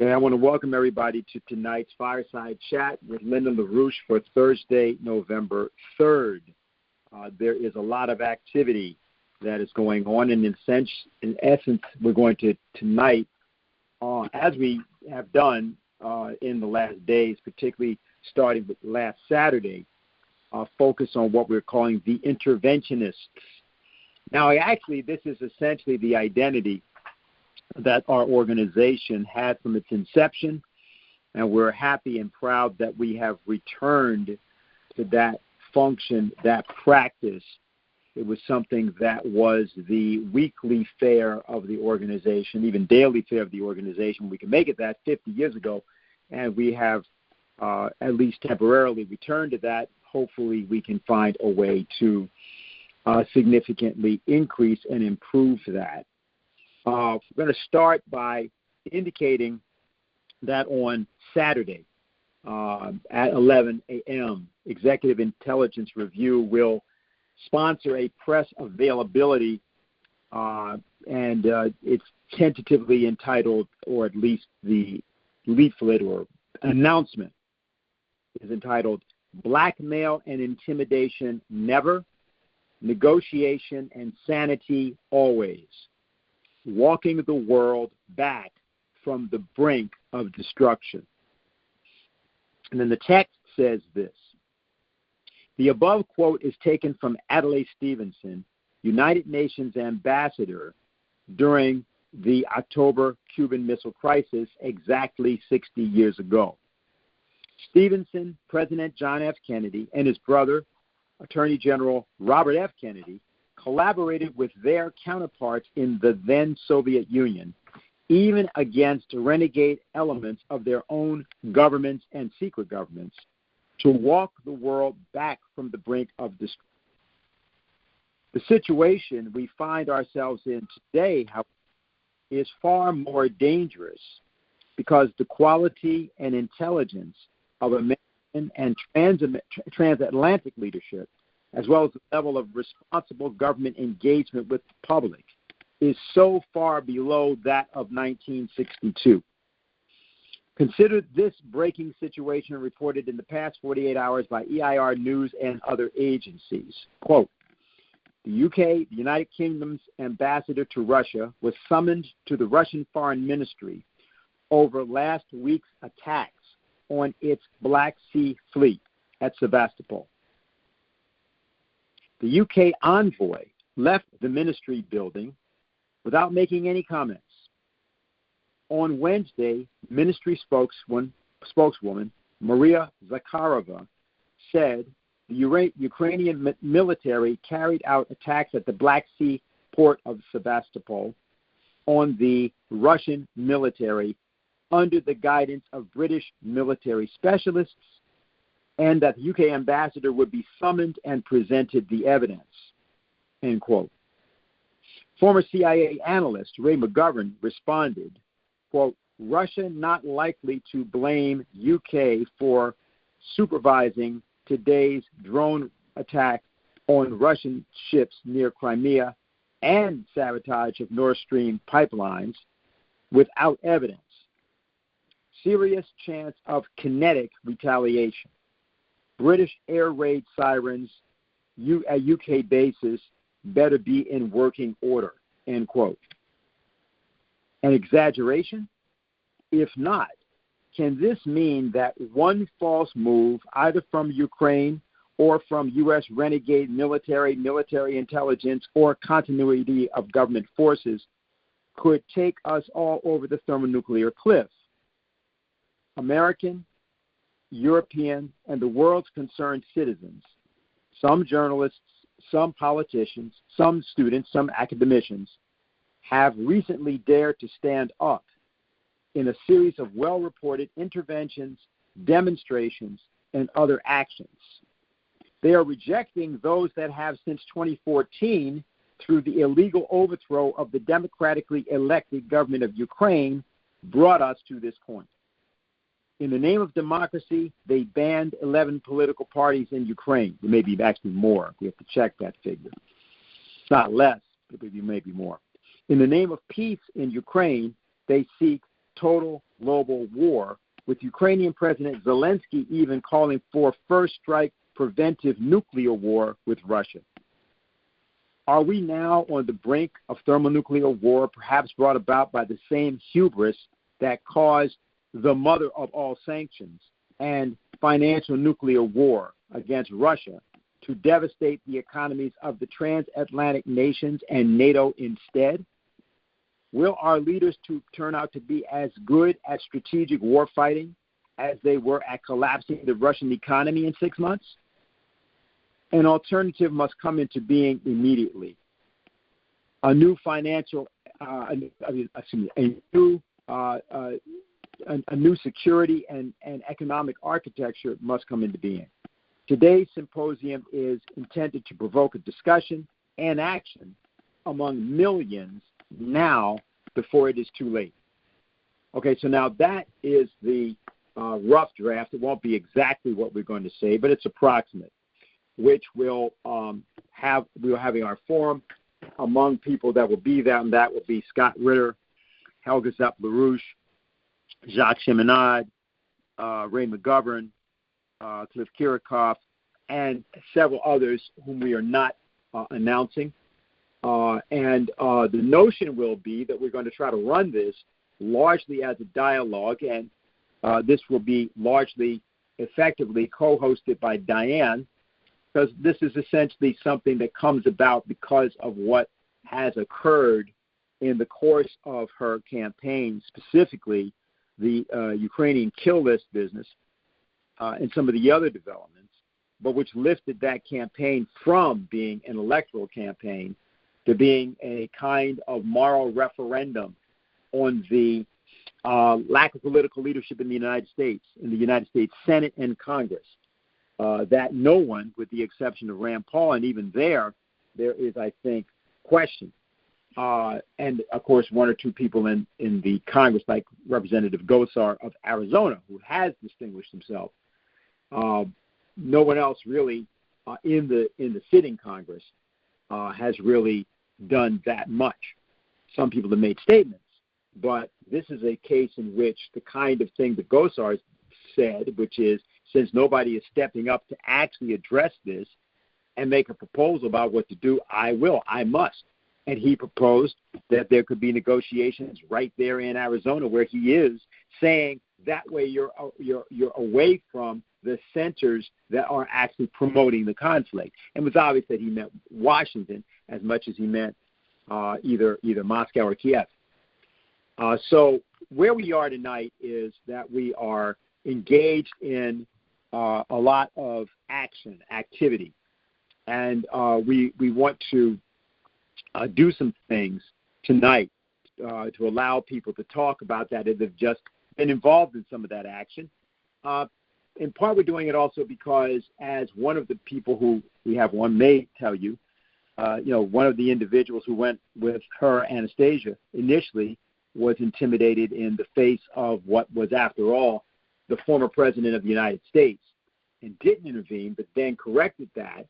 And I want to welcome everybody to tonight's Fireside Chat with Linda LaRouche for Thursday, November 3rd. There is a lot of activity that is going on, and in essence, we're going to tonight, as we have done in the last days, particularly starting with last Saturday, focus on what we're calling the interventionists. Now, this is essentially the identity that our organization had from its inception, and we're happy and proud that we have returned to that function, that practice. It was something that was the weekly fare of the organization, even daily fare of the organization. We can make it that 50 years ago, and we have at least temporarily returned to that. Hopefully we can find a way to significantly increase and improve that. We're going to start by indicating that on Saturday at 11 a.m., Executive Intelligence Review will sponsor a press availability, and it's tentatively entitled, or at least the leaflet or announcement is entitled, Blackmail and Intimidation Never, Negotiation and Sanity Always. Walking the world back from the brink of destruction. And then the text says this. The above quote is taken from Adlai Stevenson, United Nations ambassador during the October Cuban Missile Crisis exactly 60 years ago. Stevenson, President John F. Kennedy, and his brother, Attorney General Robert F. Kennedy, collaborated with their counterparts in the then Soviet Union, even against renegade elements of their own governments and secret governments, to walk the world back from the brink of destruction. The situation we find ourselves in today, however, is far more dangerous because the quality and intelligence of American and transatlantic leadership, as well as the level of responsible government engagement with the public, is so far below that of 1962. Consider this breaking situation reported in the past 48 hours by EIR News and other agencies. Quote, the UK, the United Kingdom's ambassador to Russia, was summoned to the Russian Foreign Ministry over last week's attacks on its Black Sea fleet at Sevastopol. The UK envoy left the ministry building without making any comments. On Wednesday, ministry spokeswoman Maria Zakharova said the Ukrainian military carried out attacks at the Black Sea port of Sevastopol on the Russian military under the guidance of British military specialists, and that the UK ambassador would be summoned and presented the evidence, end quote. Former CIA analyst Ray McGovern responded, quote, Russia not likely to blame UK for supervising today's drone attack on Russian ships near Crimea and sabotage of Nord Stream pipelines without evidence. Serious chance of kinetic retaliation. British air raid sirens at UK bases better be in working order, end quote. An exaggeration? If not, can this mean that one false move, either from Ukraine or from U.S. renegade military intelligence, or continuity of government forces, could take us all over the thermonuclear cliff? American, European, and the world's concerned citizens, some journalists, some politicians, some students, some academicians, have recently dared to stand up in a series of well-reported interventions, demonstrations, and other actions. They are rejecting those that have since 2014, through the illegal overthrow of the democratically elected government of Ukraine, brought us to this point. In the name of democracy, they banned 11 political parties in Ukraine. There may be actually more. We have to check that figure. It's not less, but there may be more. In the name of peace in Ukraine, they seek total global war, with Ukrainian President Zelensky even calling for first strike preventive nuclear war with Russia. Are we now on the brink of thermonuclear war, perhaps brought about by the same hubris that caused the mother of all sanctions and financial nuclear war against Russia to devastate the economies of the transatlantic nations and NATO instead? Will our leaders turn out to be as good at strategic warfighting as they were at collapsing the Russian economy in 6 months? An alternative must come into being immediately. A new a new security and economic architecture must come into being. Today's symposium is intended to provoke a discussion and action among millions now before it is too late. Okay, so now that is the rough draft. It won't be exactly what we're going to say, but it's approximate, which we're having our forum among people that will be there, and that will be Scott Ritter, Helga Zepp-LaRouche, Jacques Cheminade, Ray McGovern, Cliff Kirikoff, and several others whom we are not announcing. And the notion will be that we're going to try to run this largely as a dialogue, and this will be largely effectively co-hosted by Diane, because this is essentially something that comes about because of what has occurred in the course of her campaign, specifically the Ukrainian kill list business and some of the other developments, but which lifted that campaign from being an electoral campaign to being a kind of moral referendum on the lack of political leadership in the United States Senate and Congress, that no one, with the exception of Rand Paul, and even there is, I think, question. And, of course, one or two people in the Congress, like Representative Gosar of Arizona, who has distinguished himself. No one else really in the sitting Congress has really done that much. Some people have made statements, but this is a case in which the kind of thing that Gosar said, which is, since nobody is stepping up to actually address this and make a proposal about what to do, I must. And he proposed that there could be negotiations right there in Arizona where he is, saying that way you're away from the centers that are actually promoting the conflict. And it was obvious that he meant Washington as much as he meant either Moscow or Kiev. So where we are tonight is that we are engaged in a lot of activity, and we want to do some things tonight to allow people to talk about that that have just been involved in some of that action. In part, we're doing it also because, as one of the people who we have on may tell you, one of the individuals who went with her, Anastasia, initially was intimidated in the face of what was, after all, the former president of the United States, and didn't intervene, but then corrected that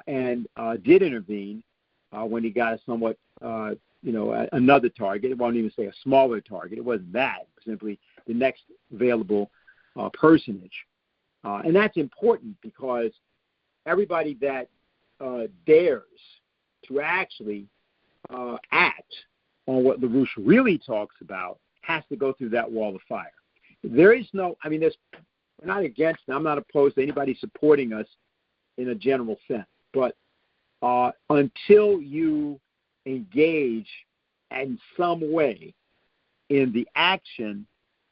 and did intervene when he got a somewhat, another target. I won't even say a smaller target. It wasn't that. It was simply the next available personage. And that's important because everybody that dares to actually act on what LaRouche really talks about has to go through that wall of fire. There is no, we're not against, I'm not opposed to anybody supporting us in a general sense, but until you engage in some way in the action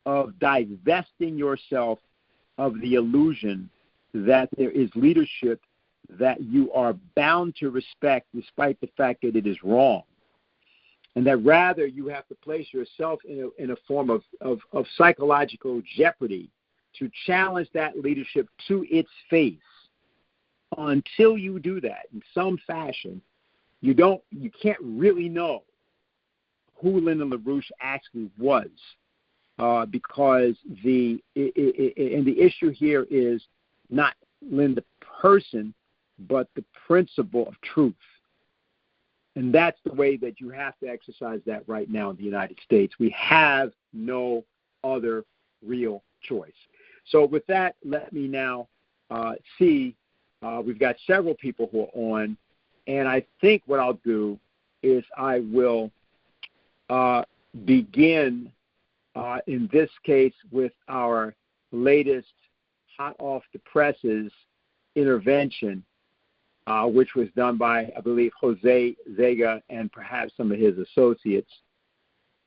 of divesting yourself of the illusion that there is leadership that you are bound to respect despite the fact that it is wrong, and that rather you have to place yourself in a form of psychological jeopardy to challenge that leadership to its face. Until you do that in some fashion, you can't really know who Lyndon LaRouche actually was, because the issue here is not Lynn the person, but the principle of truth. And that's the way that you have to exercise that right now in the United States. We have no other real choice. So with that, let me now see. We've got several people who are on, and I think what I'll do is I will begin, in this case, with our latest hot off the presses intervention, which was done by, I believe, Jose Vega and perhaps some of his associates.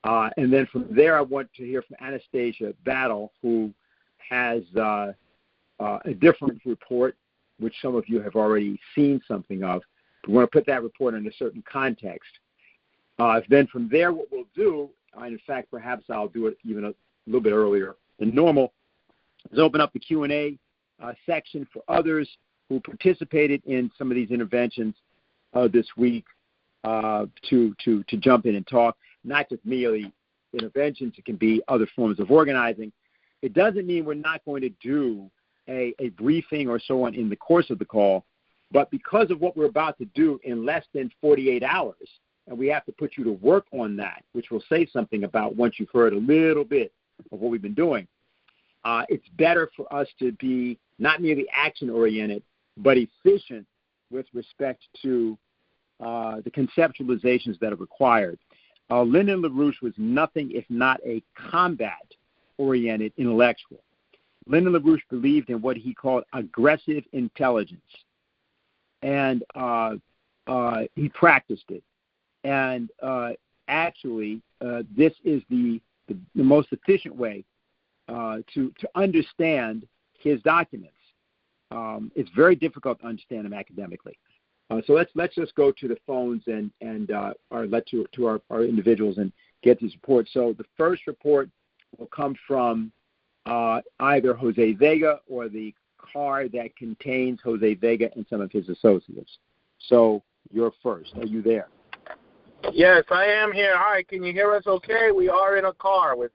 And then from there, I want to hear from Anastasia Battle, who has a different report, which some of you have already seen something of. We want to put that report in a certain context. Then from there, what we'll do, and in fact, perhaps I'll do it even a little bit earlier than normal, is open up the Q&A section for others who participated in some of these interventions this week to jump in and talk. Not just merely interventions, it can be other forms of organizing. It doesn't mean we're not going to do a briefing or so on in the course of the call, but because of what we're about to do in less than 48 hours, and we have to put you to work on that, which we'll say something about once you've heard a little bit of what we've been doing, it's better for us to be not merely action-oriented, but efficient with respect to the conceptualizations that are required. Lyndon LaRouche was nothing if not a combat-oriented intellectual. Lyndon LaRouche believed in what he called aggressive intelligence, and he practiced it. And actually, this is the most efficient way to understand his documents. It's very difficult to understand them academically. So let's just go to the phones and or let to our individuals and get these reports. So the first report will come from either Jose Vega or the car that contains Jose Vega and some of his associates. So you're first. Are you there? Yes, I am here. Hi, can you hear us okay? We are in a car with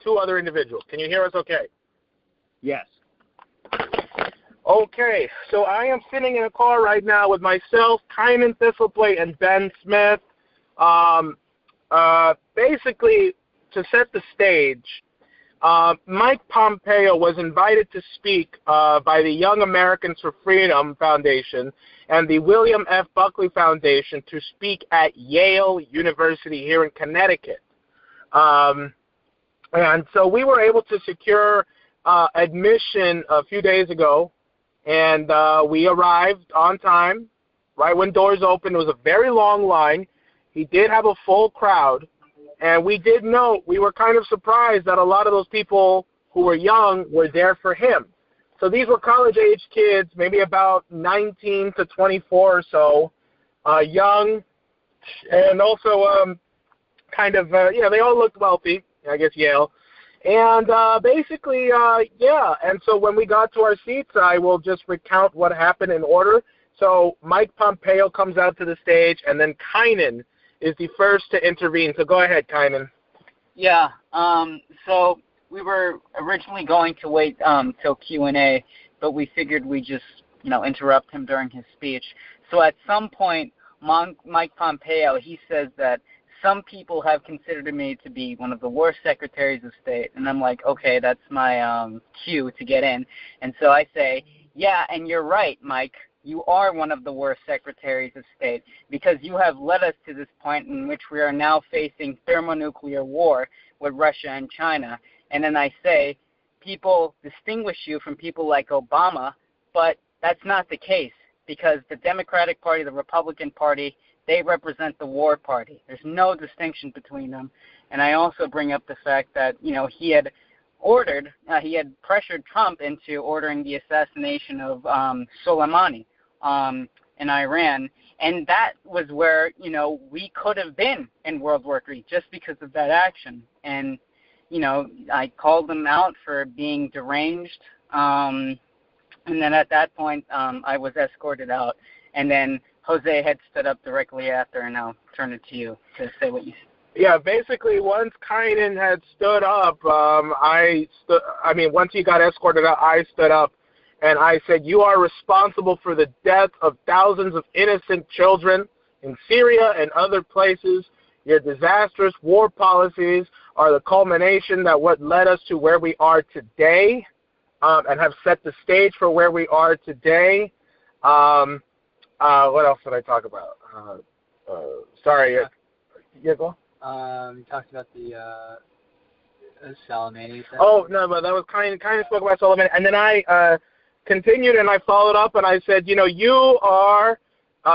two other individuals. Can you hear us okay? Yes. Okay, so I am sitting in a car right now with myself, Kynan Thistleplate, and Ben Smith. Basically, to set the stage, Mike Pompeo was invited to speak by the Young Americans for Freedom Foundation and the William F. Buckley Foundation to speak at Yale University here in Connecticut. And so we were able to secure admission a few days ago, and we arrived on time, right when doors opened. It was a very long line. He did have a full crowd. And we did note, we were kind of surprised that a lot of those people who were young were there for him. So these were college-age kids, maybe about 19 to 24 or so, young, and also they all looked wealthy, I guess Yale. And basically, and so when we got to our seats, I will just recount what happened in order. So Mike Pompeo comes out to the stage, and then Kynan is the first to intervene. So go ahead, Kynan. Yeah, so we were originally going to wait till Q&A, but we figured we'd just, interrupt him during his speech. So at some point, Mike Pompeo, he says that some people have considered me to be one of the worst secretaries of state. And I'm like, okay, that's my cue to get in. And so I say, yeah, and you're right, Mike. You are one of the worst secretaries of state because you have led us to this point in which we are now facing thermonuclear war with Russia and China. And then I say, people distinguish you from people like Obama, but that's not the case because the Democratic Party, the Republican Party, they represent the war party. There's no distinction between them. And I also bring up the fact that, he had pressured Trump into ordering the assassination of Soleimani in Iran, and that was where, we could have been in World War III just because of that action. And, I called them out for being deranged, and then at that point, I was escorted out, and then Jose had stood up directly after, and I'll turn it to you to say what you said. Yeah, basically, once Kynan had stood up, once he got escorted out, I stood up, and I said, you are responsible for the death of thousands of innocent children in Syria and other places. Your disastrous war policies are the culmination that what led us to where we are today, and have set the stage for where we are today. What else did I talk about? Sorry. Yeah, go on. You talked about the Soleimani. Oh, no, but that was kind of spoke about Soleimani. And then I continued and I followed up and I said, you are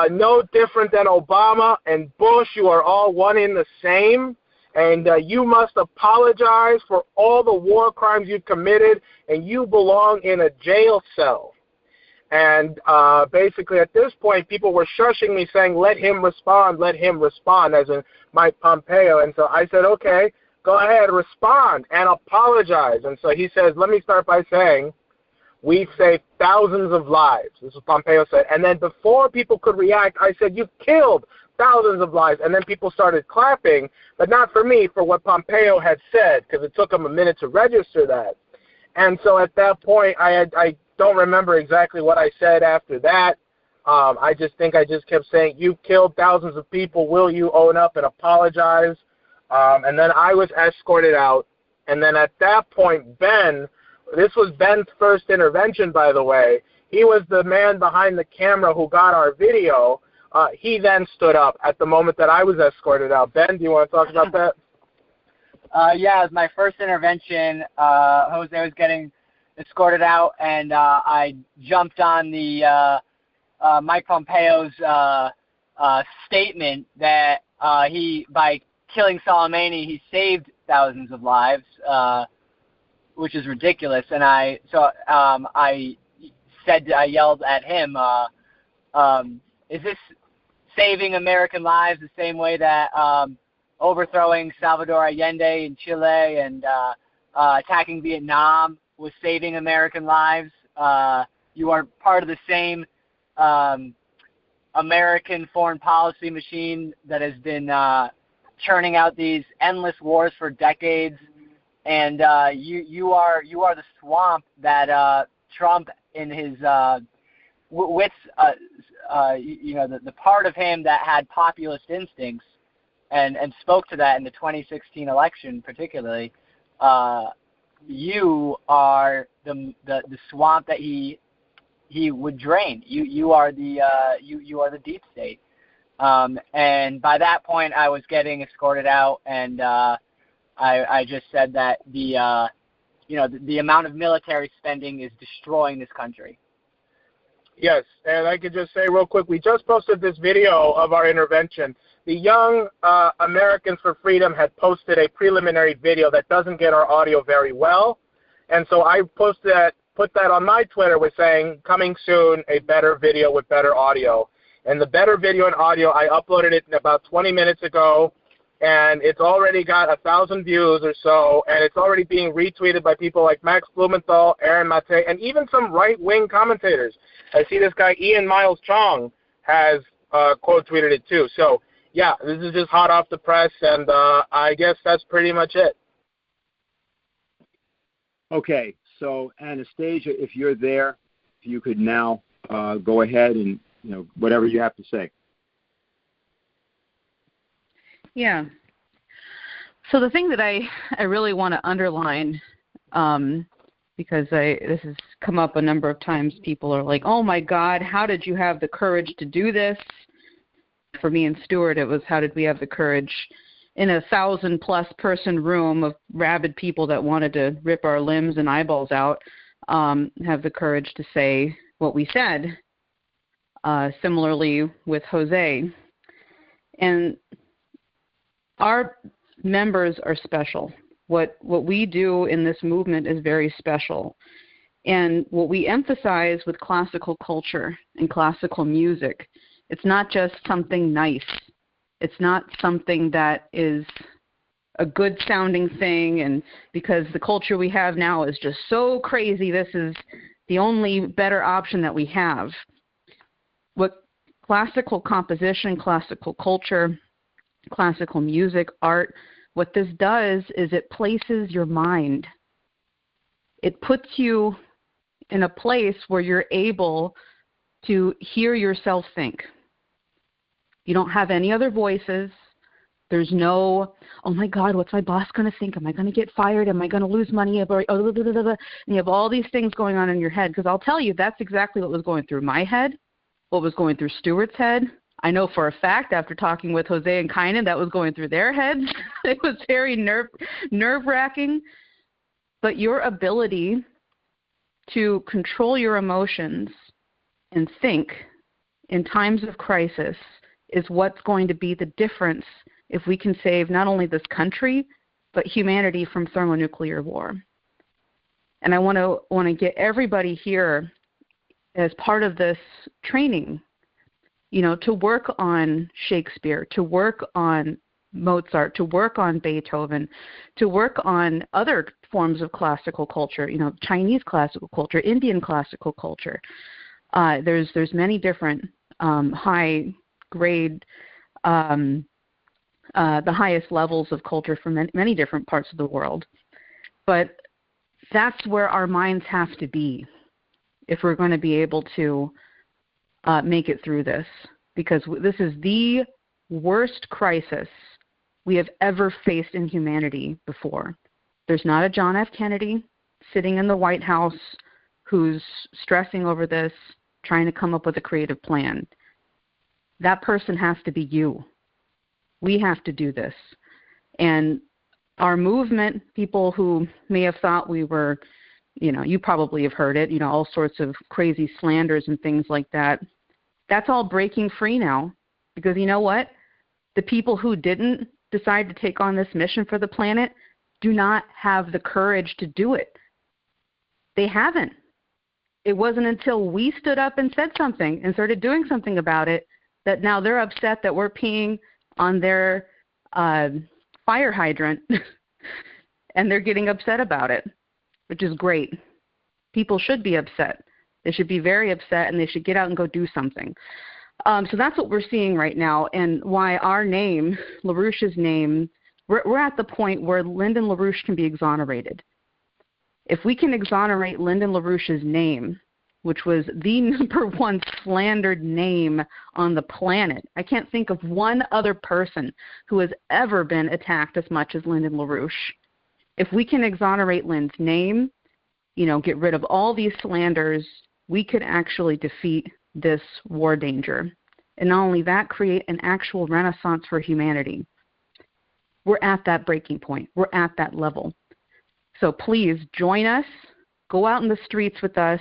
no different than Obama and Bush. You are all one in the same. And you must apologize for all the war crimes you've committed, and you belong in a jail cell. And basically at this point, people were shushing me, saying, let him respond, as in Mike Pompeo. And so I said, okay, go ahead, respond and apologize. And so he says, let me start by saying, we've saved thousands of lives. This is what Pompeo said. And then before people could react, I said, you've killed thousands of lives. And then people started clapping, but not for me, for what Pompeo had said, because it took him a minute to register that. And so at that point, I don't remember exactly what I said after that. I just think I just kept saying, you've killed thousands of people. Will you own up and apologize? And then I was escorted out. And then at that point, Ben, this was Ben's first intervention, by the way. He was the man behind the camera who got our video. He then stood up at the moment that I was escorted out. Ben, do you want to talk about that? Yeah, it was my first intervention. Jose was getting escorted out, and I jumped on the Mike Pompeo's statement that he, by killing Soleimani, he saved thousands of lives, which is ridiculous. And I yelled at him, is this saving American lives the same way that overthrowing Salvador Allende in Chile and attacking Vietnam was saving American lives? You are part of the same American foreign policy machine that has been churning out these endless wars for decades, and you are the swamp that Trump in his the part of him that had populist instincts and spoke to that in the 2016 election particularly. You are the swamp that he would drain. You are the deep state. And by that point, I was getting escorted out, and I just said that the amount of military spending is destroying this country. Yes, and I could just say real quick, we just posted this video of our intervention. The Young Americans for Freedom had posted a preliminary video that doesn't get our audio very well, and so I put that on my Twitter with saying, coming soon, a better video with better audio. And the better video and audio, I uploaded it about 20 minutes ago, and it's already got 1,000 views or so, and it's already being retweeted by people like Max Blumenthal, Aaron Mate, and even some right-wing commentators. I see this guy, Ian Miles Chong, has quote tweeted it too. So, yeah, this is just hot off the press, and I guess that's pretty much it. Okay, so Anastasia, if you're there, if you could now go ahead and whatever you have to say. Yeah. So the thing that I really want to underline, because this has come up a number of times, people are like, oh my God, how did you have the courage to do this? For me and Stuart, it was, how did we have the courage in 1,000+ person room of rabid people that wanted to rip our limbs and eyeballs out, have the courage to say what we said. Similarly with Jose. And our members are special. What we do in this movement is very special. And what we emphasize with classical culture and classical music, it's not just something nice. It's not something that is a good sounding thing, and because the culture we have now is just so crazy, this is the only better option that we have. What classical composition, classical culture, classical music, art, what this does is it places your mind. It puts you in a place where you're able to hear yourself think. You don't have any other voices. There's no, oh my God, what's my boss going to think? Am I going to get fired? Am I going to lose money? And you have all these things going on in your head, because I'll tell you, that's exactly what was going through my head, what was going through Stuart's head. I know for a fact, after talking with Jose and Kynan, that was going through their heads. It was very nerve-wracking. But your ability to control your emotions and think in times of crisis is what's going to be the difference if we can save not only this country, but humanity from thermonuclear war. And I want to get everybody here as part of this training, to work on Shakespeare, to work on Mozart, to work on Beethoven, to work on other forms of classical culture, Chinese classical culture, Indian classical culture. There's many different high grade, the highest levels of culture from many different parts of the world. But that's where our minds have to be if we're going to be able to make it through this, because this is the worst crisis we have ever faced in humanity before. There's not a John F. Kennedy sitting in the White House who's stressing over this, trying to come up with a creative plan. That person has to be you. We have to do this. And our movement, people who may have thought we were, you probably have heard it, all sorts of crazy slanders and things like that. That's all breaking free now, because you know what? The people who didn't decide to take on this mission for the planet do not have the courage to do it. They haven't. It wasn't until we stood up and said something and started doing something about it that now they're upset that we're peeing on their fire hydrant and they're getting upset about it, which is great. People should be upset. They should be very upset, and they should get out and go do something. So that's what we're seeing right now, and why our name, LaRouche's name, we're at the point where Lyndon LaRouche can be exonerated. If we can exonerate Lyndon LaRouche's name, which was the number one slandered name on the planet, I can't think of one other person who has ever been attacked as much as Lyndon LaRouche. If we can exonerate Lynn's name, get rid of all these slanders, we could actually defeat this war danger. And not only that, create an actual renaissance for humanity. We're at that breaking point. We're at that level. So please join us. Go out in the streets with us.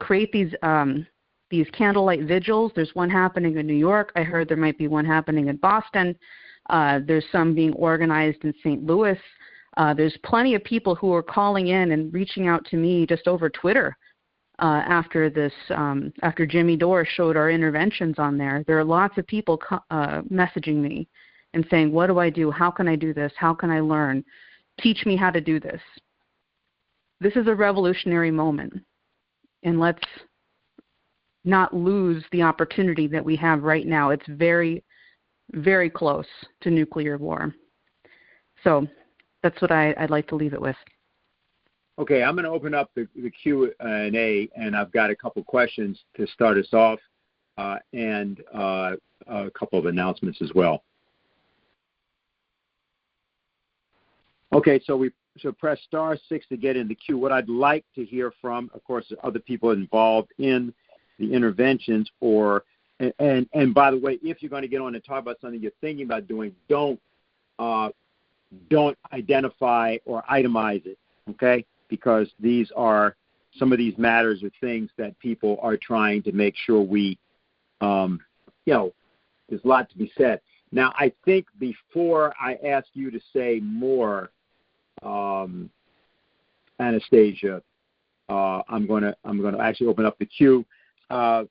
Create these candlelight vigils. There's one happening in New York. I heard there might be one happening in Boston. There's some being organized in St. Louis. There's plenty of people who are calling in and reaching out to me just over Twitter after Jimmy Dore showed our interventions on there. There are lots of people messaging me and saying, what do I do? How can I do this? How can I learn? Teach me how to do this. This is a revolutionary moment, and let's not lose the opportunity that we have right now. It's very, very close to nuclear war. So that's what I'd like to leave it with. Okay, I'm going to open up the Q&A, and I've got a couple questions to start us off and a couple of announcements as well. Okay, so press star 6 to get in the queue. What I'd like to hear from, of course, other people involved in the interventions, and by the way, if you're going to get on and talk about something you're thinking about doing, don't identify or itemize it, okay? Because some of these matters are things that people are trying to make sure we, there's a lot to be said. Now, I think before I ask you to say more, Anastasia, I'm going to actually open up the queue. One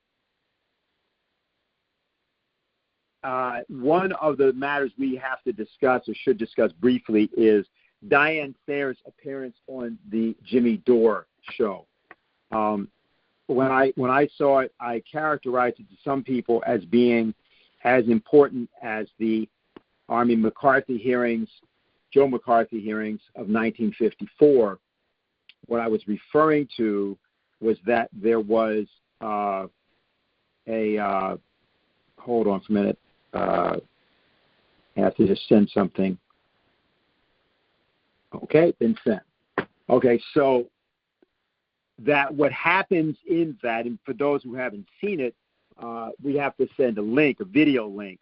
of the matters we have to discuss or should discuss briefly is Diane Sayre's appearance on the Jimmy Dore show. When I saw it, I characterized it to some people as being as important as the Joe McCarthy hearings of 1954. What I was referring to was that there was hold on for a minute. I have to just send something. Okay, been sent. Okay, so that what happens in that, and for those who haven't seen it, we have to send a link, a video link.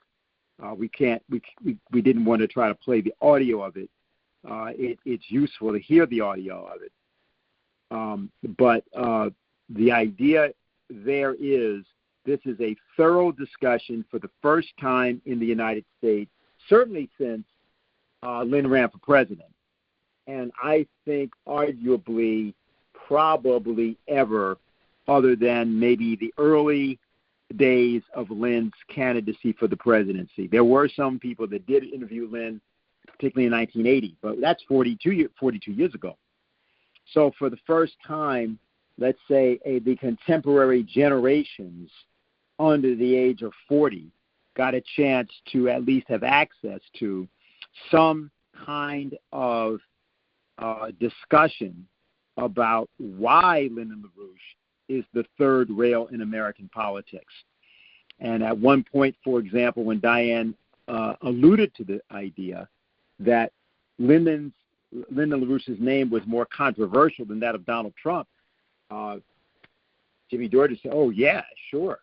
We didn't want to try to play the audio of it. It's useful to hear the audio of it. But the idea there is this is a thorough discussion for the first time in the United States, certainly since Lynn ran for president. And I think arguably probably ever, other than maybe the early days of Lynn's candidacy for the presidency. There were some people that did interview Lynn, particularly in 1980, but that's 42 years ago. So for the first time, let's say the contemporary generations under the age of 40 got a chance to at least have access to some kind of discussion about why Lyndon LaRouche is the third rail in American politics. And at one point, for example, when Diane alluded to the idea that Lyndon LaRouche's name was more controversial than that of Donald Trump, Jimmy Dore said, "Oh yeah, sure."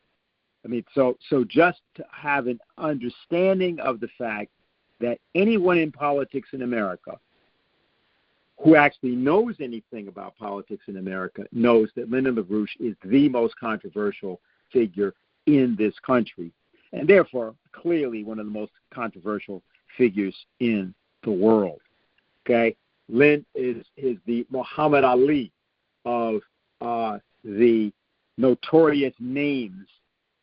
I mean, so just to have an understanding of the fact that anyone in politics in America who actually knows anything about politics in America knows that Lyndon LaRouche is the most controversial figure in this country, and therefore clearly one of the most controversial figures in the world. Okay, Lynn is the Muhammad Ali of the notorious names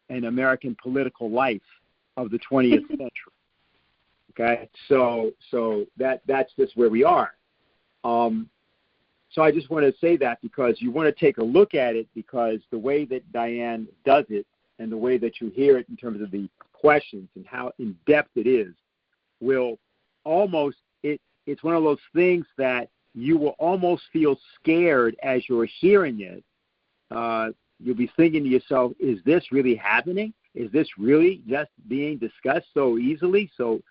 in American political life of the 20th century. Okay, so that's just where we are. So I just want to say that because you want to take a look at it, because the way that Diane does it and the way that you hear it in terms of the questions and how in-depth it is will almost, it's one of those things that you will almost feel scared as you're hearing it. You'll be thinking to yourself, is this really happening? Is this really just being discussed so easily, so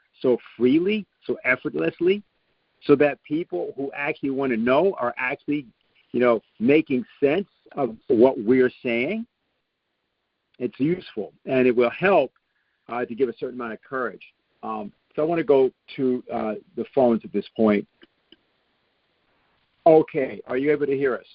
freely, so effortlessly? So that people who actually want to know are actually, making sense of what we're saying. It's useful, and it will help to give a certain amount of courage. So I want to go to the phones at this point. Okay, are you able to hear us?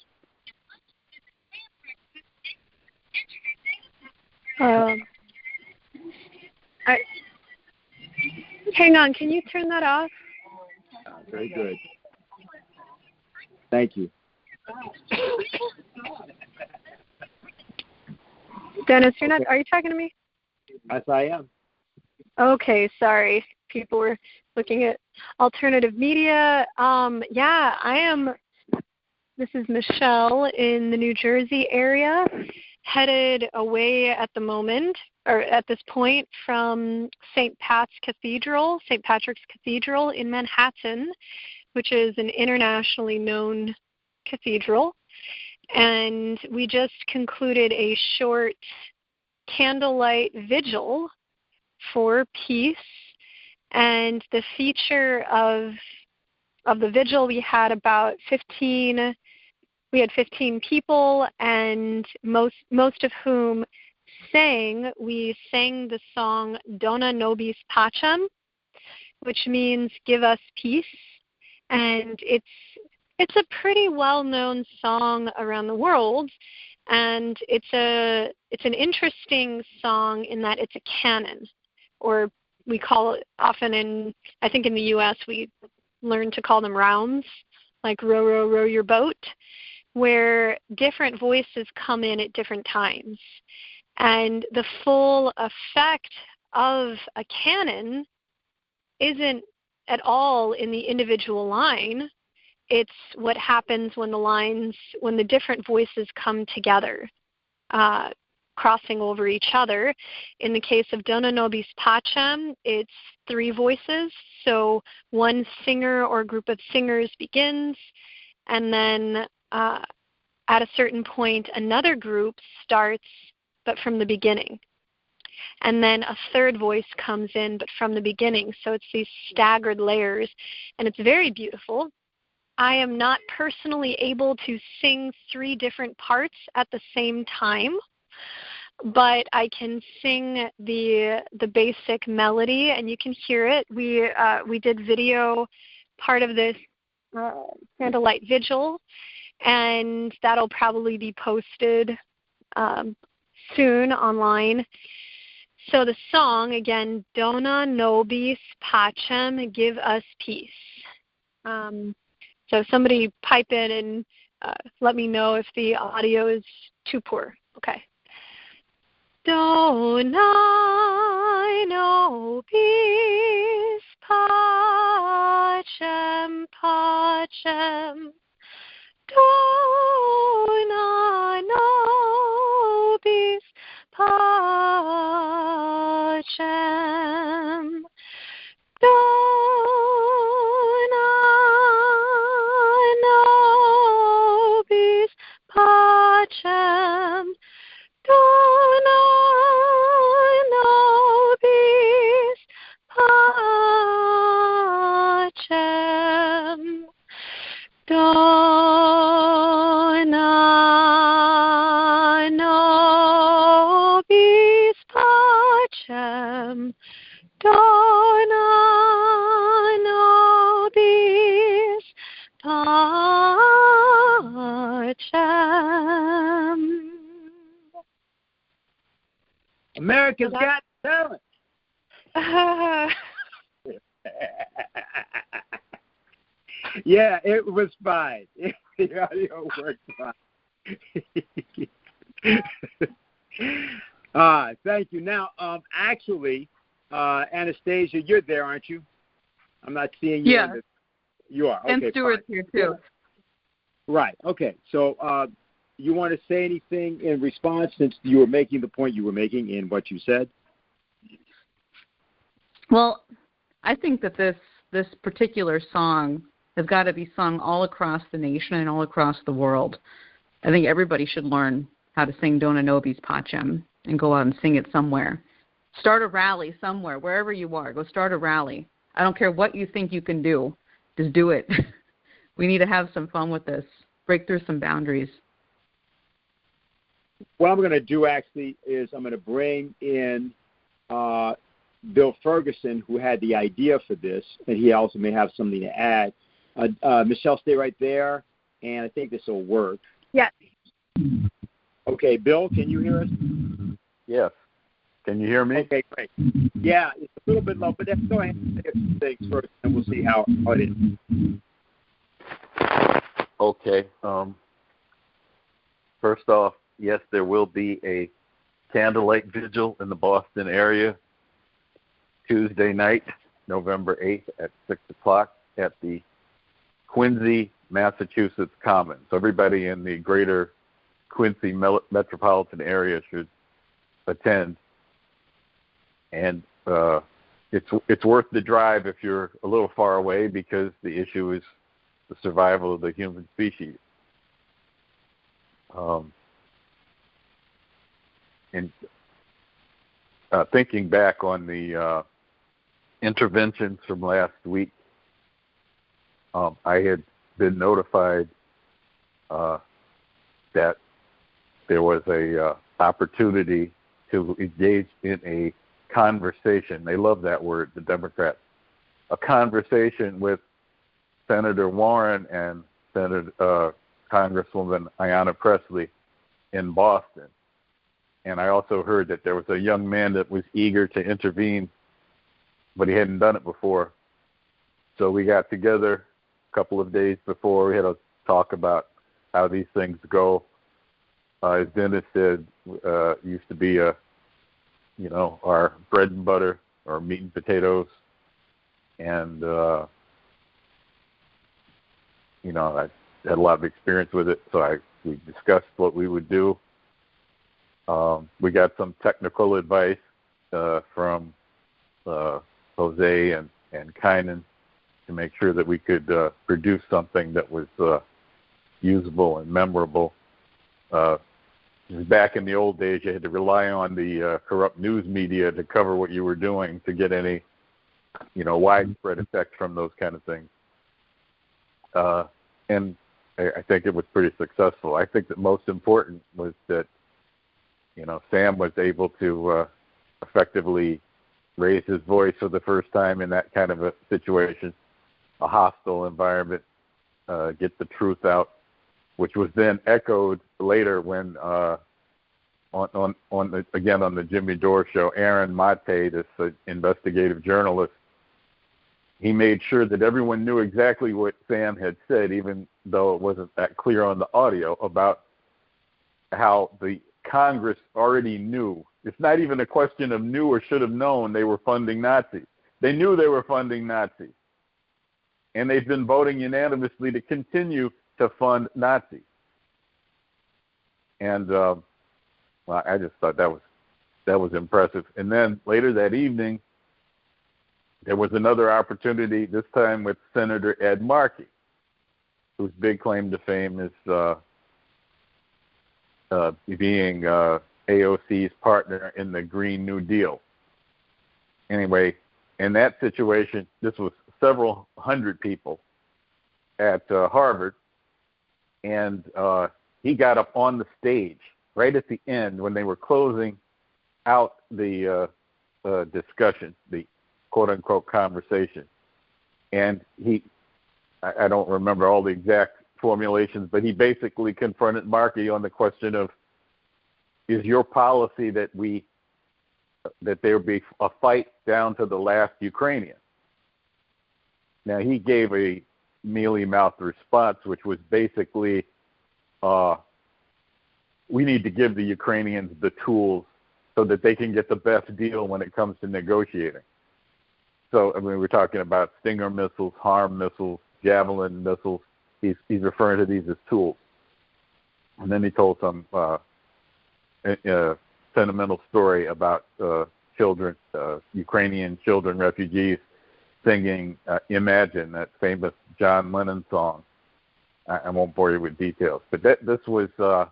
Hang on, can you turn that off? Very good. Thank you. Dennis, are you talking to me? Yes, I am. Okay, sorry. People were looking at alternative media. Yeah, I am. This is Michelle in the New Jersey area, headed away at the moment, or at this point, from St. Patrick's Cathedral in Manhattan, which is an internationally known cathedral. And we just concluded a short candlelight vigil for peace. And the feature of the vigil, we had about 15 people, and most of whom sang. We sang the song Dona Nobis Pacem, which means "Give us peace," and it's a pretty well-known song around the world, and it's an interesting song in that it's a canon, or we call it often I think in the U.S. we learn to call them rounds, like row, row, row your boat, where different voices come in at different times. And the full effect of a canon isn't at all in the individual line. It's what happens when the different voices come together, crossing over each other. In the case of Dona Nobis Pacem, it's 3 voices. So one singer or group of singers begins, and then at a certain point, another group starts, but from the beginning. and then a third voice comes in, but from the beginning. So it's these staggered layers, and it's very beautiful. I am not personally able to sing 3 different parts at the same time, but I can sing the basic melody, and you can hear it. We did video part of this candlelight vigil, and that'll probably be posted soon online. So the song, again, Dona nobis pacem, give us peace. So somebody pipe in and let me know if the audio is too poor. Okay. Dona nobis pacem, pacem. Dona nobis pacem. Dona nobis pacem. Dona nobis pacem. Dona nobis pacem. Dona nobis pacem. America's Got Talent. Yeah, it was fine. The audio worked fine. Thank you. Now, actually, Anastasia, you're there, aren't you? I'm not seeing you. Yeah. You are. Okay, and Stuart's fine. here too. Right. Okay. So you want to say anything in response, since you were making the point you were making in what you said? Well, I think that this particular song has got to be sung all across the nation and all across the world. I think everybody should learn how to sing Dona nobis pacem and go out and sing it somewhere. Start a rally somewhere, wherever you are. Go start a rally. I don't care what you think you can do. Just do it. We need to have some fun with this. Break through some boundaries. What I'm going to do, actually, is I'm going to bring in Bill Ferguson, who had the idea for this, and he also may have something to add. Michelle, stay right there, and I think this will work. Yes. Okay, Bill, can you hear us? Yes. Can you hear me? Okay, great. Yeah, it's a little bit low, but let's go ahead and say a few things first, and we'll see how it is. Okay. First off, yes, there will be a candlelight vigil in the Boston area Tuesday night, November 8th at 6 o'clock at the Quincy, Massachusetts Commons. So everybody in the greater Quincy metropolitan area should attend. And it's worth the drive if you're a little far away, because the issue is the survival of the human species. And thinking back on the interventions from last week, I had been notified that there was a opportunity to engage in a conversation. They love that word, the Democrats. A conversation with Senator Warren and Congresswoman Ayanna Pressley in Boston. And I also heard that there was a young man that was eager to intervene, but he hadn't done it before. So we got together a couple of days before. We had a talk about how these things go. As Dennis said, used to be our bread and butter, or meat and potatoes. And, I had a lot of experience with it, so we discussed what we would do. We got some technical advice from Jose and Kynan to make sure that we could produce something that was usable and memorable. back in the old days, you had to rely on the corrupt news media to cover what you were doing to get any, widespread effect from those kind of things. And I think it was pretty successful. I think that most important was that, Sam was able to effectively raise his voice for the first time in that kind of a situation, a hostile environment, get the truth out, which was then echoed later when on the Jimmy Dore show, Aaron Mate, this investigative journalist, he made sure that everyone knew exactly what Sam had said, even though it wasn't that clear on the audio, about how the Congress already knew. It's not even a question of knew or should have known they were funding Nazis. They knew they were funding Nazis. And they've been voting unanimously to continue to fund Nazis. And I just thought that was impressive. And then later that evening, there was another opportunity, this time with Senator Ed Markey, whose big claim to fame is being AOC's partner in the Green New Deal. Anyway, in that situation, this was several hundred people at Harvard, and he got up on the stage right at the end when they were closing out the discussion, the quote-unquote conversation. And I don't remember all the exact formulations, but he basically confronted Markey on the question of, is your policy that there be a fight down to the last Ukrainian? Now, he gave a mealy-mouthed response, which was basically, we need to give the Ukrainians the tools so that they can get the best deal when it comes to negotiating. So, we're talking about Stinger missiles, HARM missiles, Javelin missiles. He's referring to these as tools. And then he told some sentimental story about children, Ukrainian children, refugees, singing Imagine, that famous John Lennon song. I won't bore you with details, but that was a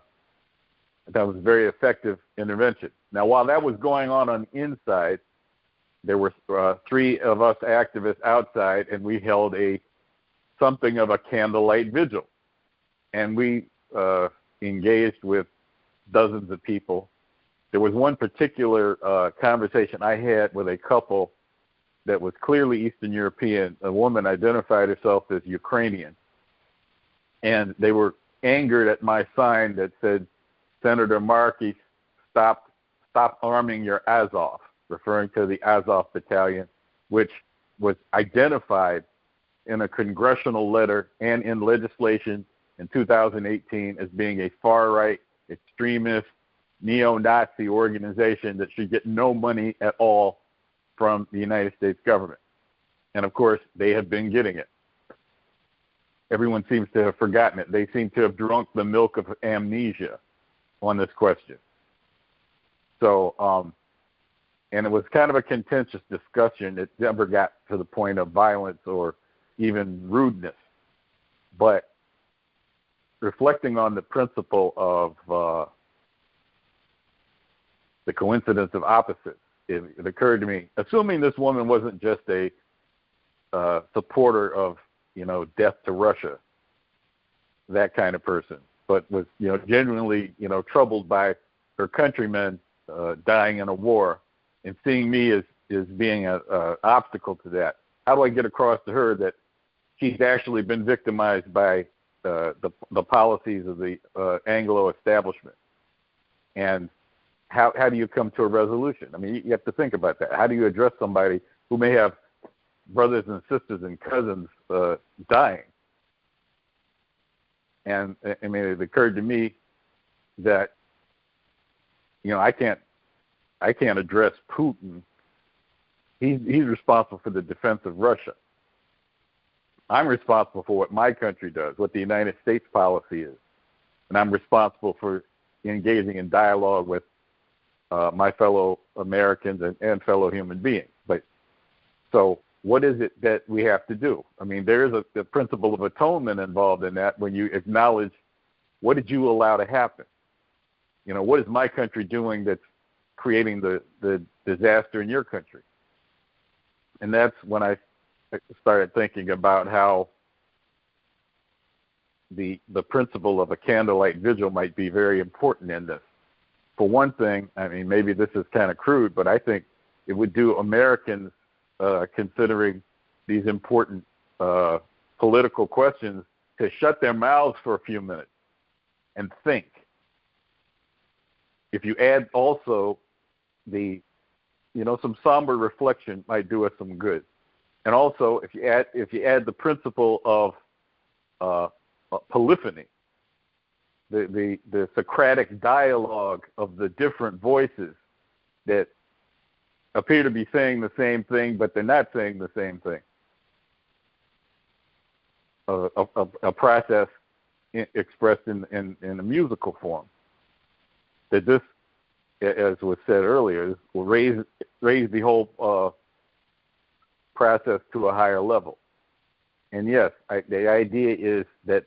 very effective intervention. Now, while that was going on the inside, there were three of us activists outside, and we held something of a candlelight vigil. And we engaged with dozens of people. There was one particular conversation I had with a couple that was clearly Eastern European. A woman identified herself as Ukrainian. And they were angered at my sign that said, Senator Markey, stop arming your Azov, referring to the Azov battalion, which was identified in a congressional letter and in legislation in 2018 as being a far-right, extremist, neo-Nazi organization that should get no money at all from the United States government. And, of course, they have been getting it. Everyone seems to have forgotten it. They seem to have drunk the milk of amnesia on this question. So, and it was kind of a contentious discussion. It never got to the point of violence or even rudeness. But reflecting on the principle of the coincidence of opposites, it occurred to me, assuming this woman wasn't just a supporter of, death to Russia, that kind of person, but was, genuinely, troubled by her countrymen dying in a war, and seeing me as being an obstacle to that. How do I get across to her that she's actually been victimized by the policies of the Anglo establishment? And how do you come to a resolution? You have to think about that. How do you address somebody who may have brothers and sisters and cousins dying? And it occurred to me that I can't address Putin. He's responsible for the defense of Russia. I'm responsible for what my country does, what the United States policy is, and I'm responsible for engaging in dialogue with my fellow Americans and fellow human beings. But so, what is it that we have to do? There is a principle of atonement involved in that when you acknowledge what did you allow to happen. what is my country doing that's creating the disaster in your country? And that's when I started thinking about how the principle of a candlelight vigil might be very important in this. For one thing, I mean, maybe this is kind of crude, but I think it would do Americans considering these important political questions to shut their mouths for a few minutes and think. If you add also some somber reflection might do us some good. And also, if you add the principle of polyphony, the Socratic dialogue of the different voices that appear to be saying the same thing, but they're not saying the same thing. A process expressed in a musical form. That this, as was said earlier, will raise the whole process to a higher level. And yes, the idea is that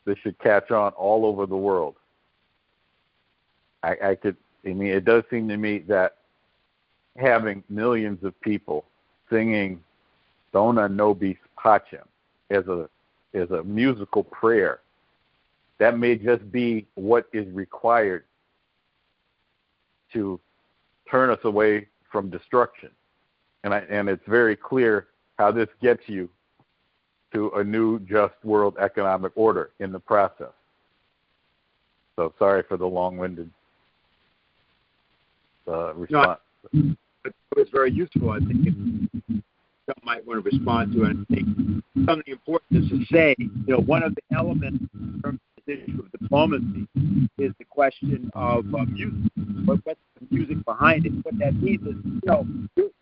this should catch on all over the world. It does seem to me that having millions of people singing Dona Nobis Pacem as a musical prayer, that may just be what is required to turn us away from destruction. And it's very clear how this gets you to a new just world economic order in the process. So sorry for the long-winded response. No, it was very useful. I think some might want to respond to it. I think something important is to say, one of the elements in terms of this issue of diplomacy is the question of music. What's the music behind it? What that means is,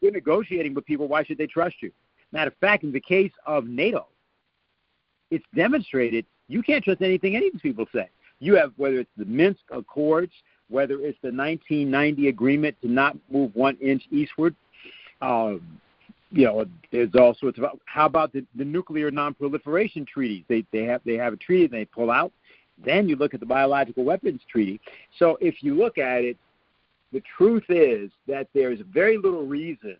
you're negotiating with people. Why should they trust you? Matter of fact, in the case of NATO, it's demonstrated you can't trust anything any of these people say. You have, whether it's the Minsk Accords, whether it's the 1990 agreement to not move 1 inch eastward, there's all sorts of. How about the nuclear non-proliferation treaties? They have a treaty and they pull out. Then you look at the biological weapons treaty. So if you look at it, the truth is that there's very little reason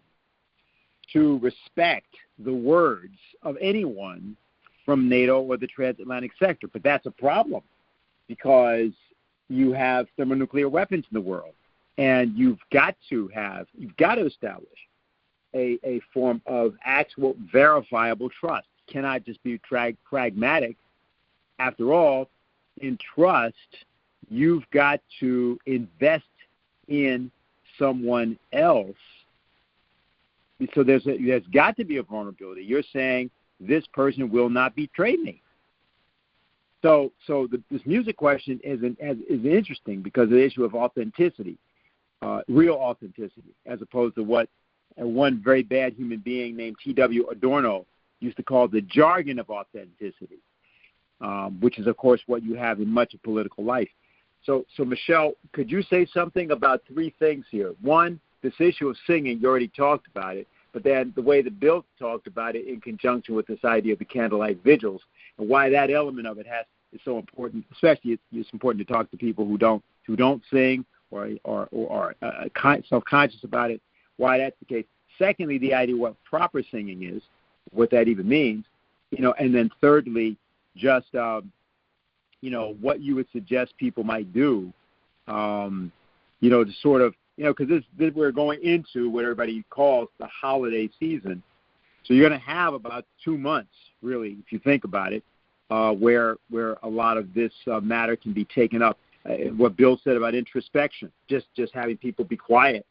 to respect the words of anyone from NATO or the transatlantic sector. But that's a problem because you have thermonuclear weapons in the world, and you've got to establish a form of actual verifiable trust. It cannot just be pragmatic. After all, in trust, you've got to invest in someone else. So there's got to be a vulnerability. You're saying this person will not betray me. So this music question is interesting because of the issue of authenticity, real authenticity, as opposed to what one very bad human being named T.W. Adorno used to call the jargon of authenticity, which is, of course, what you have in much of political life. So Michelle, could you say something about 3 things here? One, this issue of singing, you already talked about it, but then the way the bill talked about it in conjunction with this idea of the candlelight vigils and why that element of it is so important. Especially, it's important to talk to people who don't sing or are self-conscious about it. Why that's the case. Secondly, the idea of what proper singing is, what that even means, and then thirdly, just what you would suggest people might do, to sort of, because this we're going into what everybody calls the holiday season. So you're going to have about 2 months, really, if you think about it, where a lot of this matter can be taken up. What Bill said about introspection, just having people be quiet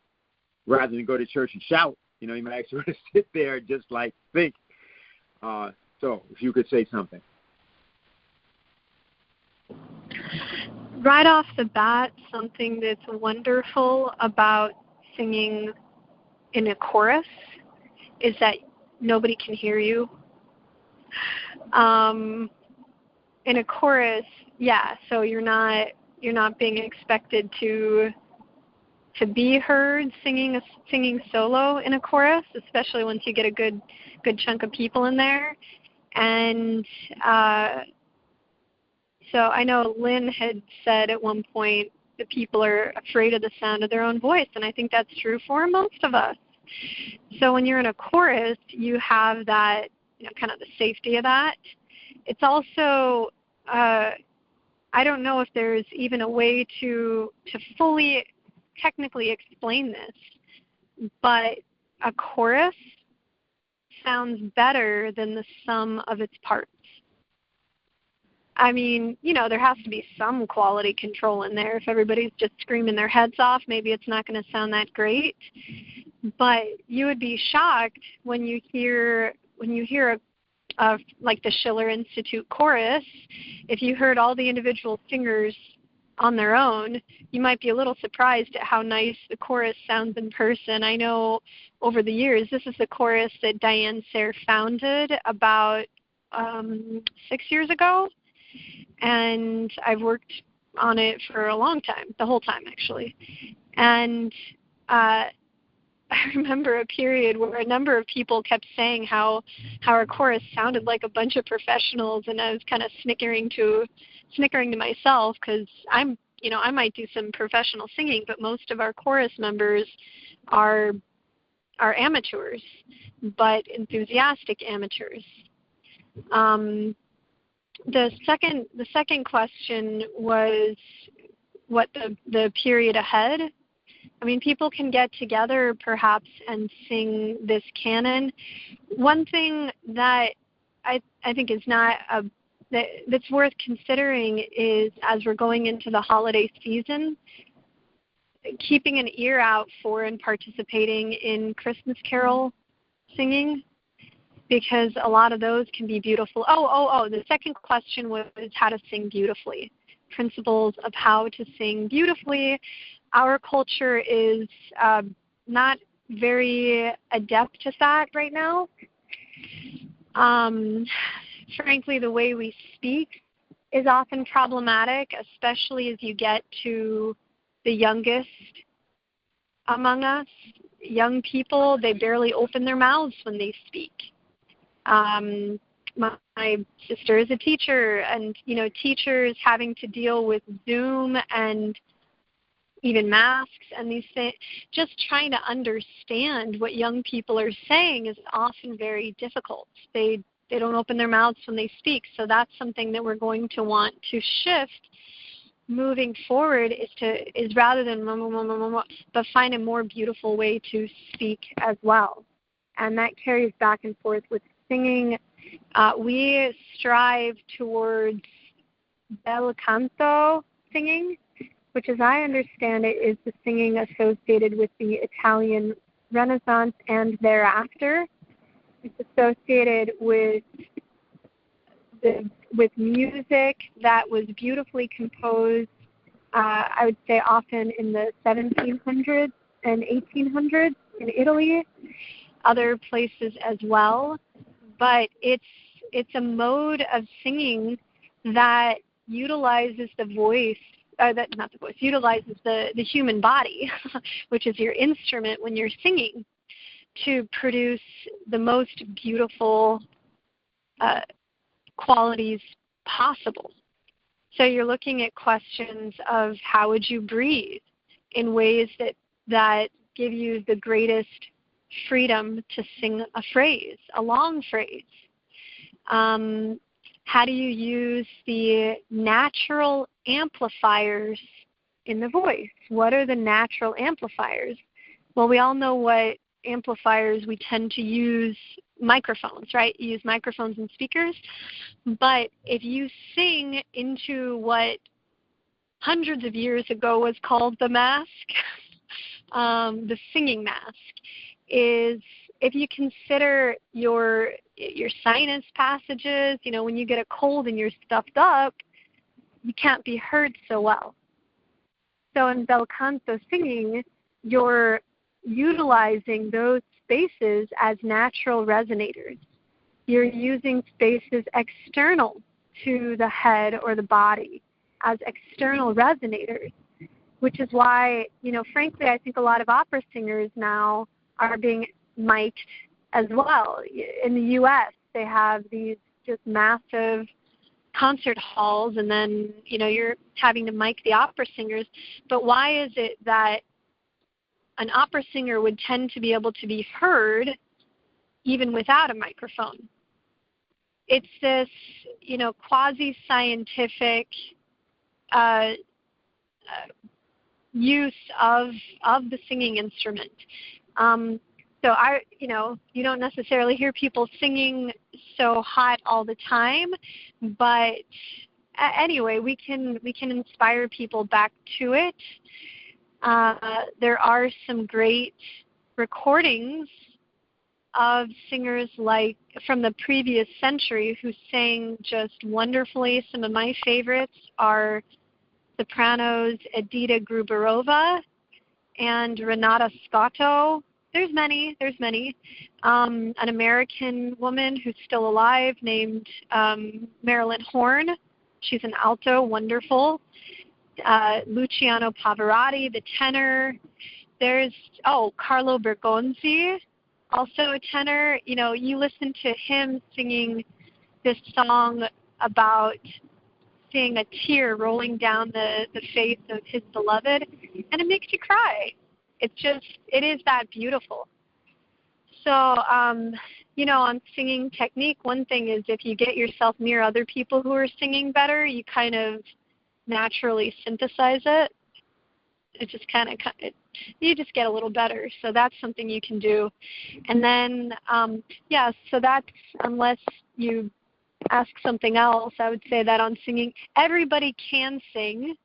rather than go to church and shout. You might actually sit there and just think. So if you could say something. Right off the bat, something that's wonderful about singing in a chorus is that nobody can hear you. In a chorus, so you're not being expected to be heard singing solo in a chorus, especially once you get a good chunk of people in there. And so I know Lynn had said at one point the people are afraid of the sound of their own voice, and I think that's true for most of us. So when you're in a chorus, you have that, kind of the safety of that. It's also, I don't know if there's even a way to fully technically explain this, but a chorus sounds better than the sum of its parts. I mean, there has to be some quality control in there. If everybody's just screaming their heads off, maybe it's not going to sound that great. But you would be shocked when you hear like the Schiller Institute chorus. If you heard all the individual singers on their own, you might be a little surprised at how nice the chorus sounds in person. I know over the years, this is the chorus that Diane Sayre founded about 6 years ago, and I've worked on it for a long time, the whole time actually. And I remember a period where a number of people kept saying how our chorus sounded like a bunch of professionals, and I was kind of snickering to myself, because I might do some professional singing, but most of our chorus members are amateurs, but enthusiastic amateurs. The second question was what the period ahead. I mean, people can get together perhaps and sing this canon. One thing that I think is not that's worth considering is, as we're going into the holiday season, keeping an ear out for and participating in Christmas carol singing, because a lot of those can be beautiful. The second question was how to sing beautifully, principles of how to sing beautifully. Our culture is not very adept at that right now. Frankly, the way we speak is often problematic, especially as you get to the youngest among us. Young people, they barely open their mouths when they speak. My sister is a teacher, and teachers having to deal with Zoom and even masks and these things, just trying to understand what young people are saying is often very difficult. They don't open their mouths when they speak, so that's something that we're going to want to shift moving forward, is rather than but find a more beautiful way to speak as well. And that carries back and forth with singing. We strive towards bel canto singing, which, as I understand it, is the singing associated with the Italian Renaissance and thereafter. It's associated with music that was beautifully composed, I would say often in the 1700s and 1800s in Italy, other places as well. But it's a mode of singing that utilizes the voice, utilizes the human body, which is your instrument when you're singing, to produce the most beautiful qualities possible. So you're looking at questions of how would you breathe in ways that give you the greatest freedom to sing a phrase, a long phrase. How do you use the natural amplifiers in the voice? What are the natural amplifiers? Well, we all know what amplifiers we tend to use. Microphones, right? You use microphones and speakers. But if you sing into what hundreds of years ago was called the mask, the singing mask, is if you consider your sinus passages, when you get a cold and you're stuffed up, you can't be heard so well. So in bel canto singing, you're utilizing those spaces as natural resonators. You're using spaces external to the head or the body as external resonators, which is why, frankly, I think a lot of opera singers now are being mic'd as well. In the U.S., they have these just massive concert halls, and then, you're having to mic the opera singers. But why is it that an opera singer would tend to be able to be heard even without a microphone? It's this, quasi-scientific use of the singing instrument. So you don't necessarily hear people singing so hot all the time, but anyway, we can inspire people back to it. There are some great recordings of singers like from the previous century who sang just wonderfully. Some of my favorites are sopranos Edita Gruberova and Renata Scotto. There's many. An American woman who's still alive named Marilyn Horne. She's an alto, wonderful. Luciano Pavarotti, the tenor. There's, Carlo Bergonzi, also a tenor. You listen to him singing this song about seeing a tear rolling down the face of his beloved, and it makes you cry. It is that beautiful. So, on singing technique, one thing is if you get yourself near other people who are singing better, you kind of naturally synthesize it. It just you just get a little better. So that's something you can do. And then, so that's, unless you ask something else, I would say that on singing, everybody can sing.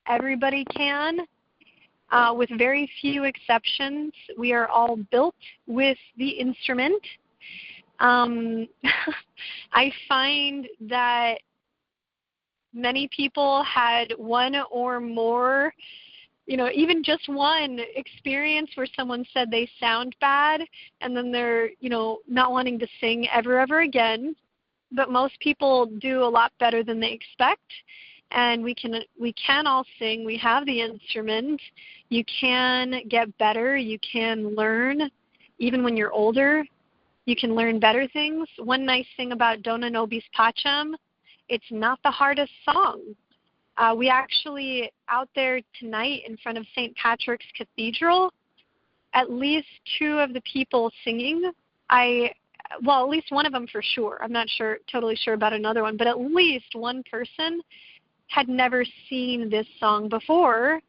Everybody can. With very few exceptions, we are all built with the instrument. I find that many people had one or more, even just one experience where someone said they sound bad, and then they're, not wanting to sing ever again. But most people do a lot better than they expect. And we can all sing. We have the instrument. You can get better. You can learn. Even when you're older, you can learn better things. One nice thing about Dona Nobis Pacem, it's not the hardest song. We actually, out there tonight in front of St. Patrick's Cathedral, at least two of the people singing, at least one of them for sure. I'm not totally sure about another one, but at least one person had never seen this song before,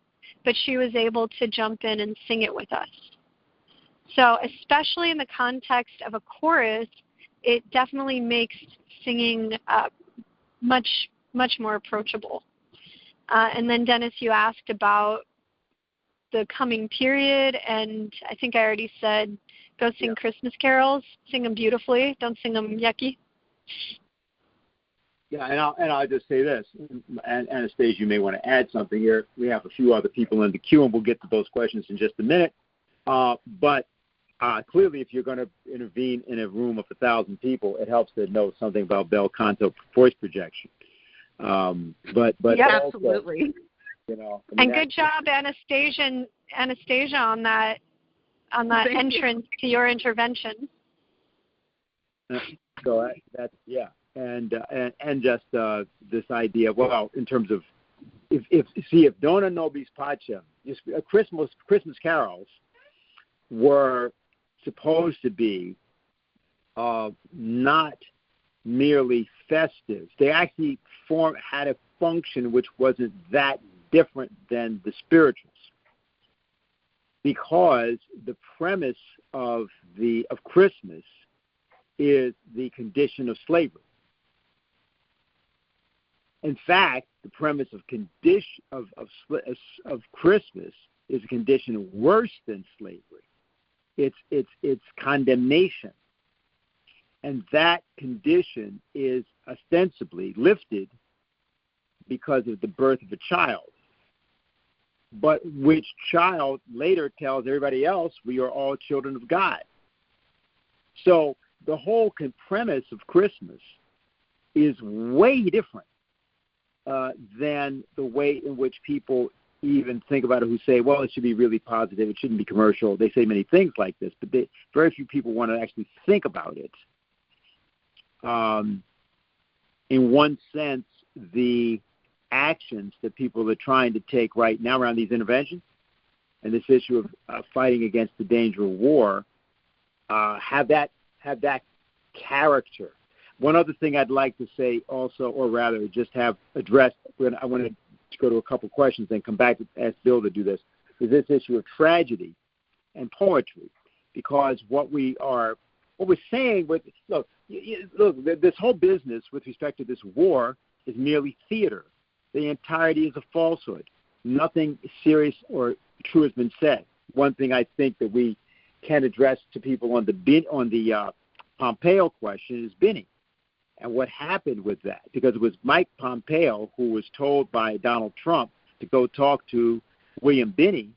but she was able to jump in and sing it with us. So especially in the context of a chorus, it definitely makes singing much more approachable. And then, Dennis, you asked about the coming period, and I think I already said go sing Christmas carols. Sing them beautifully. Don't sing them yucky. Yeah, and I'll just say this, and Anastasia, you may want to add something here. We have a few other people in the queue, and we'll get to those questions in just a minute. But clearly, if you're going to intervene in a room of 1,000 people, it helps to know something about bel canto voice projection. But yeah, also, absolutely. And good job, Anastasia, on that entrance to your intervention. So that's yeah. And just this idea, in terms of if Dona Nobis Pacem, Christmas carols were supposed to be not merely festive. They actually had a function which wasn't that different than the spirituals, because the premise of Christmas is the condition of slavery. In fact, the premise of Christmas is a condition worse than slavery. It's condemnation, and that condition is ostensibly lifted because of the birth of a child, but which child later tells everybody else we are all children of God. So the whole premise of Christmas is way different than the way in which people even think about it, who say, well, it should be really positive, it shouldn't be commercial. They say many things like this, but very few people want to actually think about it. in one sense, the actions that people are trying to take right now around these interventions and this issue of fighting against the danger of war have that character. One other thing I'd like to say also, or rather just have addressed, I want to go to a couple questions and come back to ask Bill to do this, is this issue of tragedy and poetry. Because what we're saying with, look, this whole business with respect to this war is merely theater. The entirety is a falsehood. Nothing serious or true has been said. One thing I think that we can address to people on the Pompeo question is Binney and what happened with that. Because it was Mike Pompeo who was told by Donald Trump to go talk to William Binney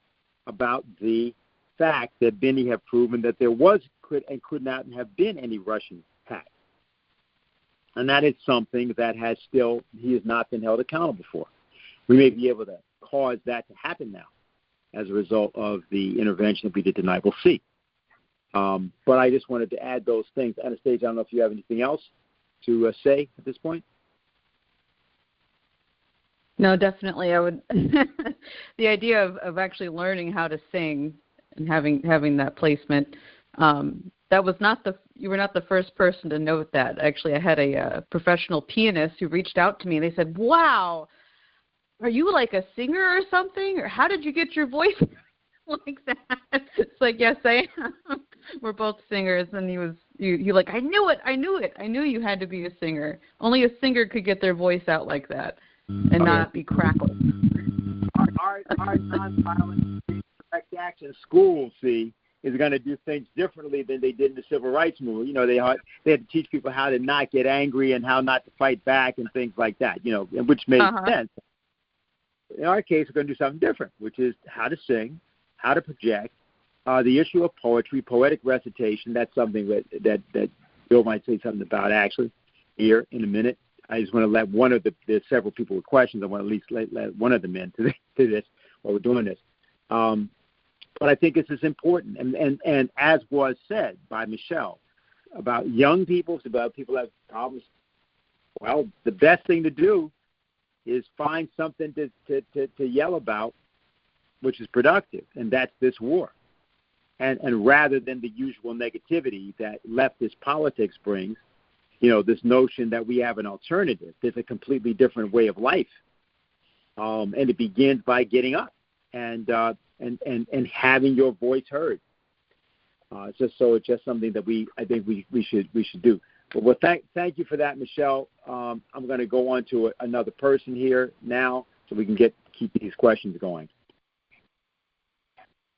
about the fact that Binney had proven that there could not have been any Russian hack. And that is something that he has not been held accountable for. We may be able to cause that to happen now as a result of the intervention that we did tonight. We'll see. But I just wanted to add those things. Anastasia, I don't know if you have anything else to say at this point. No, definitely. I would. The idea of actually learning how to sing and having that placement. That was you were not the first person to note that. Actually, I had a professional pianist who reached out to me. They said, "Wow, are you like a singer or something? Or how did you get your voice like that?" It's like, yes, I am. We're both singers. And you like, I knew it. I knew you had to be a singer. Only a singer could get their voice out like that and not be crackled. Our nonviolent direct action school, is going to do things differently than they did in the civil rights movement. They had to teach people how to not get angry and how not to fight back and things like that, and which made sense. In our case, we're going to do something different, which is how to sing, how to project, the issue of poetry, poetic recitation. That's something that Bill might say something about actually here in a minute. I just want to let one of there's several people with questions. I want to at least let one of them in to this while we're doing this. But I think this is important. And as was said by Michelle about young people, about people that have problems, well, the best thing to do is find something to yell about, which is productive, and that's this war. And rather than the usual negativity that leftist politics brings, this notion that we have an alternative, there's a completely different way of life. And it begins by getting up and having your voice heard. It's just something that I think we should do. Well, thank you for that, Michelle. I'm going to go on to another person here now, so we can keep these questions going.